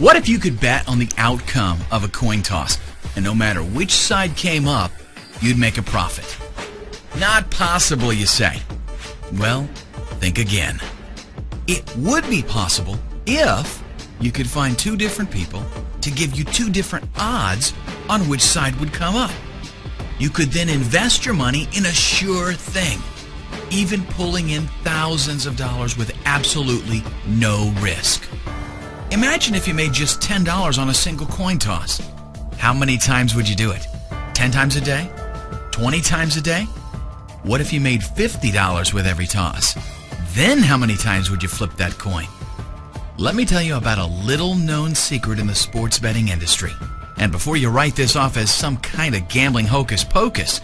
What if you could bet on the outcome of a coin toss, and no matter which side came up, you'd make a profit? Not possible, you say. Well, think again. It would be possible if you could find two different people to give you two different odds on which side would come up. You could then invest your money in a sure thing, even pulling in thousands of dollars with absolutely no risk. Imagine if you made just $10 on a single coin toss. How many times would you do it? 10 times a day? 20 times a day? What if you made $50 with every toss? Then how many times would you flip that coin? Let me tell you about a little-known secret in the sports betting industry. And before you write this off as some kind of gambling hocus pocus,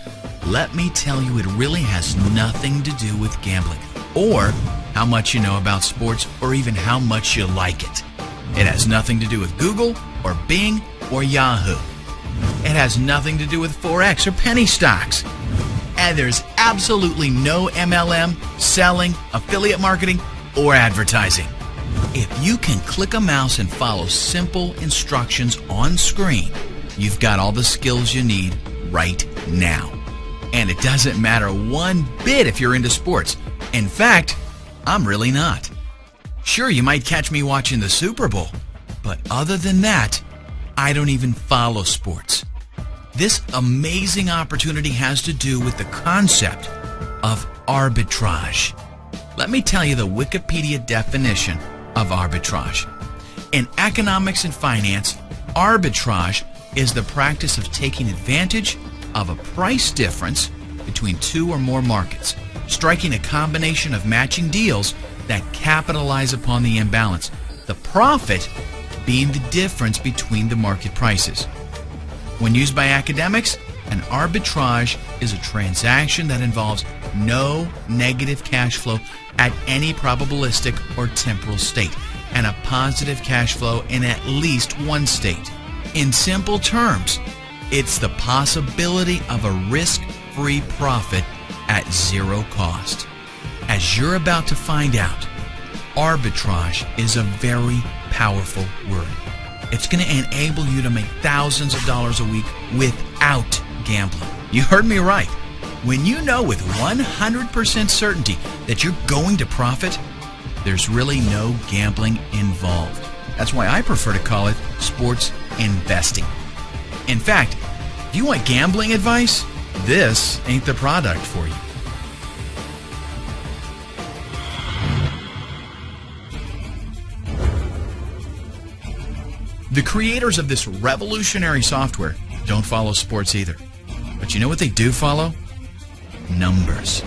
let me tell you it really has nothing to do with gambling, or how much you know about sports, or even how much you like it. It has nothing to do with Google, or Bing, or Yahoo. It has nothing to do with Forex or penny stocks. And there's absolutely no MLM, selling, affiliate marketing, or advertising. If you can click a mouse and follow simple instructions on screen, you've got all the skills you need right now. And it doesn't matter one bit if you're into sports. In fact, I'm really not. Sure, you might catch me watching the Super Bowl, but other than that, I don't even follow sports. This amazing opportunity has to do with the concept of arbitrage. Let me tell you the Wikipedia definition of arbitrage. In economics and finance, arbitrage is the practice of taking advantage of a price difference between two or more markets, striking a combination of matching deals that capitalize upon the imbalance, the profit being the difference between the market prices. When used by academics, an arbitrage is a transaction that involves no negative cash flow at any probabilistic or temporal state, and a positive cash flow in at least one state. In simple terms, it's the possibility of a risk-free profit at zero cost. As you're about to find out, arbitrage is a very powerful word. It's going to enable you to make thousands of dollars a week without gambling. You heard me right. When you know with 100% certainty that you're going to profit, there's really no gambling involved. That's why I prefer to call it sports investing. In fact, if you want gambling advice, this ain't the product for you. The creators of this revolutionary software don't follow sports either. But you know what they do follow? Numbers.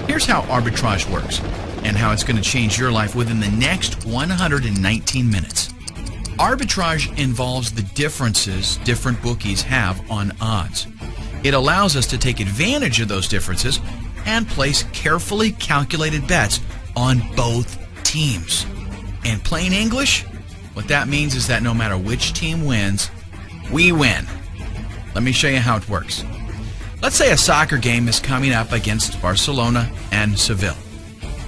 Here's how arbitrage works and how it's going to change your life within the next 119 minutes. Arbitrage involves the differences different bookies have on odds. It allows us to take advantage of those differences and place carefully calculated bets on both teams. In plain English, what that means is that no matter which team wins, we win. Let me show you how it works. Let's say a soccer game is coming up against Barcelona and Seville.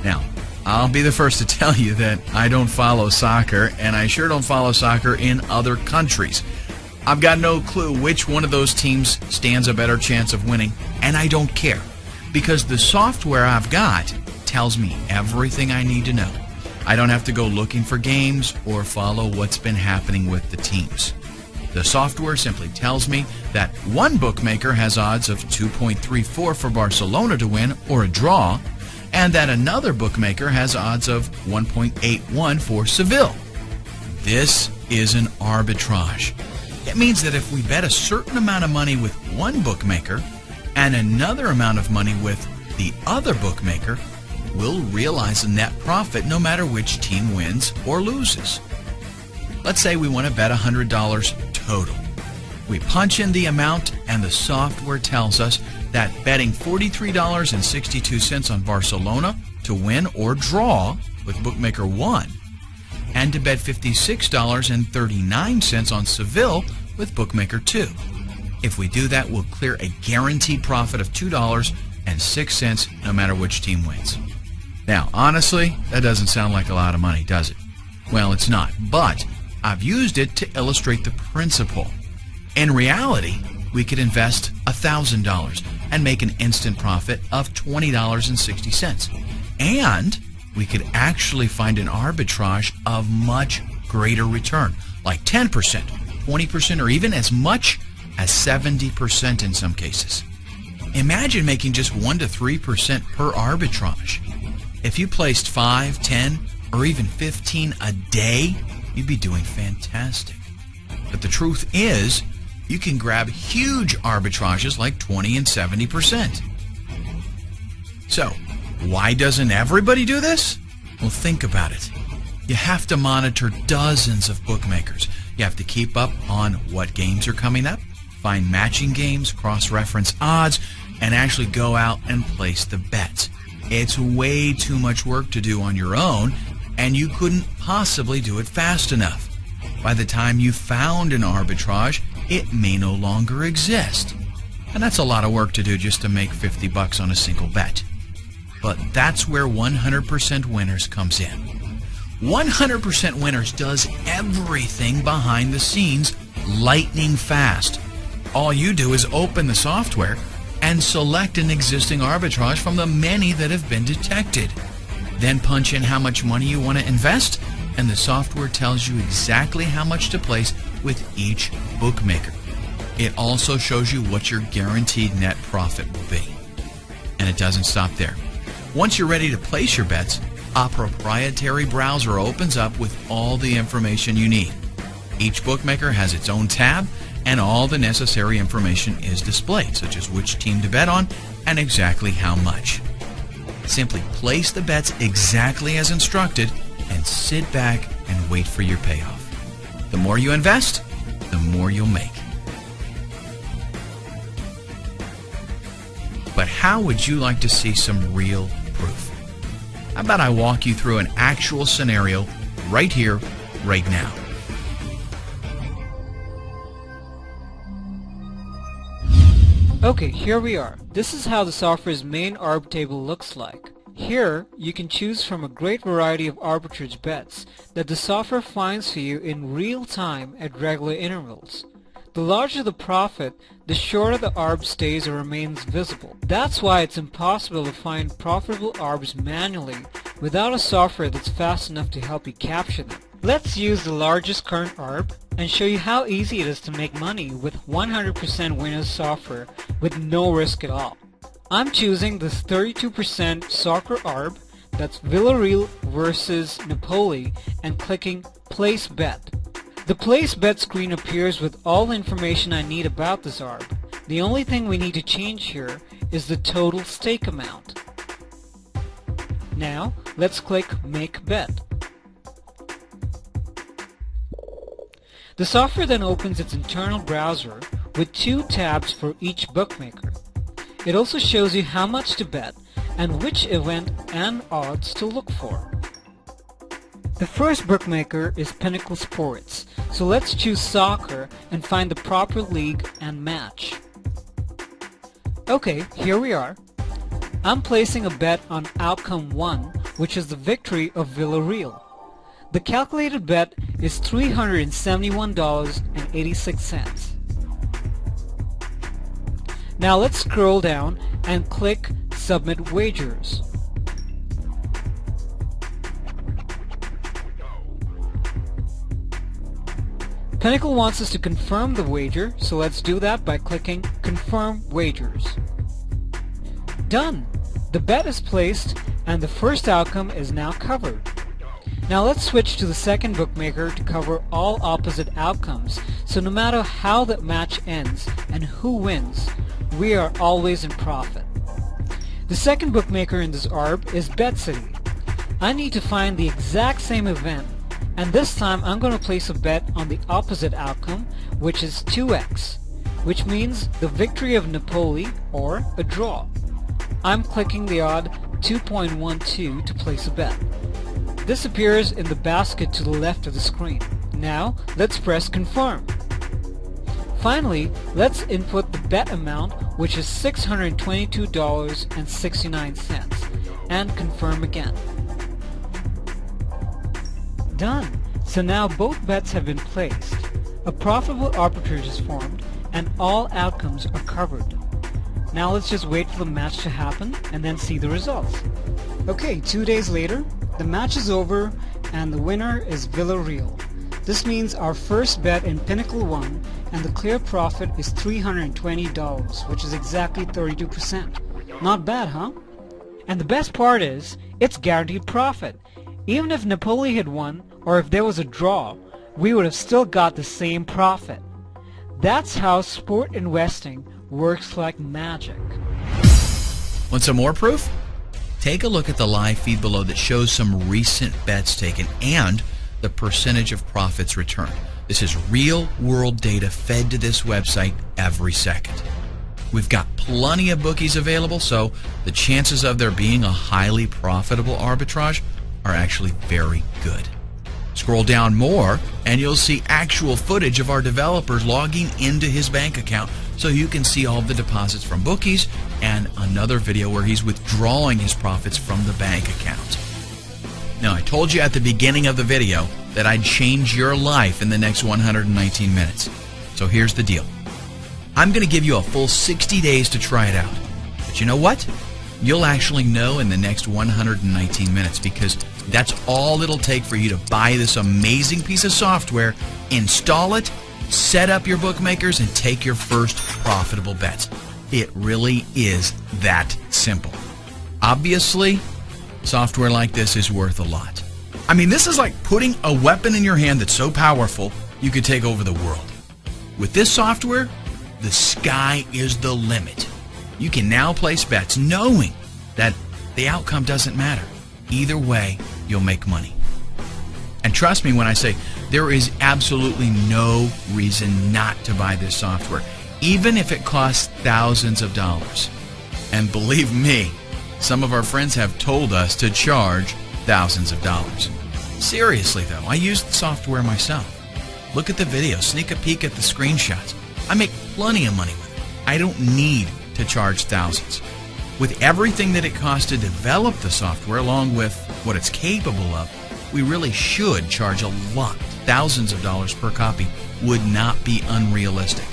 Now, I'll be the first to tell you that I don't follow soccer, and I sure don't follow soccer in other countries. I've got no clue which one of those teams stands a better chance of winning, and I don't care, because the software I've got tells me everything I need to know. I don't have to go looking for games or follow what's been happening with the teams. The software simply tells me that one bookmaker has odds of 2.34 for Barcelona to win or a draw, and that another bookmaker has odds of 1.81 for Seville. This is an arbitrage. It means that if we bet a certain amount of money with one bookmaker and another amount of money with the other bookmaker, we'll realize a net profit no matter which team wins or loses. Let's say we want to bet $100 total. We punch in the amount and the software tells us that betting $43.62 on Barcelona to win or draw with bookmaker 1 and to bet $56.39 on Seville with bookmaker 2. If we do that, we'll clear a guaranteed profit of $2.06 no matter which team wins. Now, honestly, that doesn't sound like a lot of money, does it? Well, it's not, but I've used it to illustrate the principle. In reality, we could invest $1,000 and make an instant profit of $20.60. And we could actually find an arbitrage of much greater return, like 10%, 20%, or even as much as 70% in some cases. Imagine making just 1 to 3% per arbitrage. If you placed 5, 10, or even 15 a day, you'd be doing fantastic. But the truth is, you can grab huge arbitrages like 20 and 70%. So, why doesn't everybody do this? Well, think about it. You have to monitor dozens of bookmakers. You have to keep up on what games are coming up, find matching games, cross-reference odds, and actually go out and place the bets. It's way too much work to do on your own, and you couldn't possibly do it fast enough. By the time you found an arbitrage, it may no longer exist. And that's a lot of work to do just to make $50 on a single bet. But that's where 100% Winners comes in. 100% Winners does everything behind the scenes lightning fast. All you do is open the software and select an existing arbitrage from the many that have been detected. Then punch in how much money you want to invest, and the software tells you exactly how much to place with each bookmaker. It also shows you what your guaranteed net profit will be. And it doesn't stop there. Once you're ready to place your bets, a proprietary browser opens up with all the information you need. Each bookmaker has its own tab, and all the necessary information is displayed, such as which team to bet on and exactly how much. Simply place the bets exactly as instructed and sit back and wait for your payoff. The more you invest, the more you'll make. But how would you like to see some real proof? How about I walk you through an actual scenario right here, right now? Okay, here we are. This is how the software's main arb table looks like. Here, you can choose from a great variety of arbitrage bets that the software finds for you in real time at regular intervals. The larger the profit, the shorter the arb stays or remains visible. That's why it's impossible to find profitable arbs manually without a software that's fast enough to help you capture them. Let's use the largest current arb and show you how easy it is to make money with 100% Winners software with no risk at all. I'm choosing this 32% soccer arb, that's Villarreal versus Napoli, and clicking Place Bet. The Place Bet screen appears with all the information I need about this arb. The only thing we need to change here is the total stake amount. Now, let's click Make Bet. The software then opens its internal browser with 2 tabs for each bookmaker. It also shows you how much to bet and which event and odds to look for. The first bookmaker is Pinnacle Sports, so let's choose soccer and find the proper league and match. Okay, here we are. I'm placing a bet on outcome 1, which is the victory of Villarreal. The calculated bet is $371.86. Now let's scroll down and click Submit Wagers. Pinnacle wants us to confirm the wager, so let's do that by clicking Confirm Wagers. Done! The bet is placed and the first outcome is now covered. Now let's switch to the second bookmaker to cover all opposite outcomes, so no matter how the match ends and who wins, we are always in profit. The second bookmaker in this arb is BetCity. I need to find the exact same event, and this time I'm going to place a bet on the opposite outcome, which is 2x, which means the victory of Napoli or a draw. I'm clicking the odd 2.12 to place a bet. This appears in the basket to the left of the screen. Now, let's press Confirm. Finally, let's input the bet amount, which is $622.69, and confirm again. Done! So now both bets have been placed. A profitable arbitrage is formed and all outcomes are covered. Now let's just wait for the match to happen and then see the results. Okay, 2 days later, the match is over and the winner is Villarreal. This means our first bet in Pinnacle won and the clear profit is $320, which is exactly 32%. Not bad, huh? And the best part is, it's guaranteed profit. Even if Napoli had won, or if there was a draw, we would have still got the same profit. That's how sport investing works like magic. Want some more proof? Take a look at the live feed below that shows some recent bets taken and the percentage of profits returned. This is real-world data fed to this website every second. We've got plenty of bookies available, so the chances of there being a highly profitable arbitrage are actually very good. Scroll down more and you'll see actual footage of our developers logging into his bank account so you can see all of the deposits from bookies and another video where he's withdrawing his profits from the bank account. Now, I told you at the beginning of the video that I'd change your life in the next 119 minutes. So here's the deal. I'm going to give you a full 60 days to try it out. But you know what? You'll actually know in the next 119 minutes because that's all it'll take for you to buy this amazing piece of software, install it, set up your bookmakers, and take your first profitable bets. It really is that simple. Obviously, software like this is worth a lot. I mean, this is like putting a weapon in your hand that's so powerful you could take over the world. With this software, the sky is the limit. You can now place bets knowing that the outcome doesn't matter. Either way, you'll make money. And trust me when I say there is absolutely no reason not to buy this software, even if it costs thousands of dollars. And believe me, some of our friends have told us to charge thousands of dollars. Seriously though, I use the software myself. Look at the video, sneak a peek at the screenshots. I make plenty of money with it. I don't need to charge thousands. With everything that it costs to develop the software along with what it's capable of, we really should charge a lot. Thousands of dollars per copy would not be unrealistic.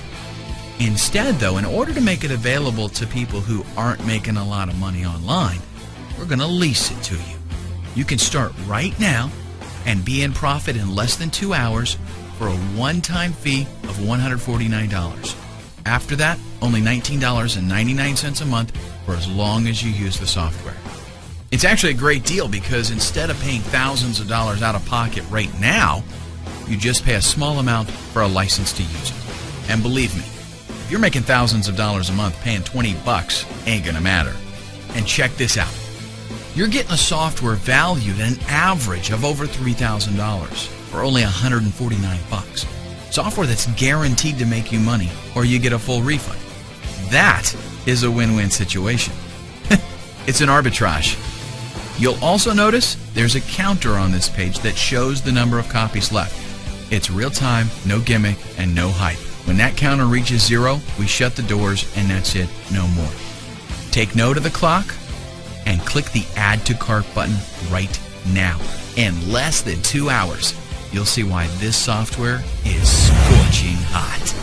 Instead though, in order to make it available to people who aren't making a lot of money online, we're going to lease it to you. You can start right now and be in profit in less than 2 hours for a one-time fee of $149. After that, only $19.99 a month for as long as you use the software. It's actually a great deal because instead of paying thousands of dollars out of pocket right now, you just pay a small amount for a license to use it. And believe me, if you're making thousands of dollars a month, paying $20 ain't gonna matter. And check this out. You're getting a software valued at an average of over $3,000 for only $149. Software that's guaranteed to make you money or you get a full refund. That is a win-win situation. It's an arbitrage. You'll also notice there's a counter on this page that shows the number of copies left. It's real time, no gimmick, and no hype. When that counter reaches 0, we shut the doors and that's it, no more. Take note of the clock and click the Add to Cart button right now. In less than 2 hours, you'll see why this software is scorching hot.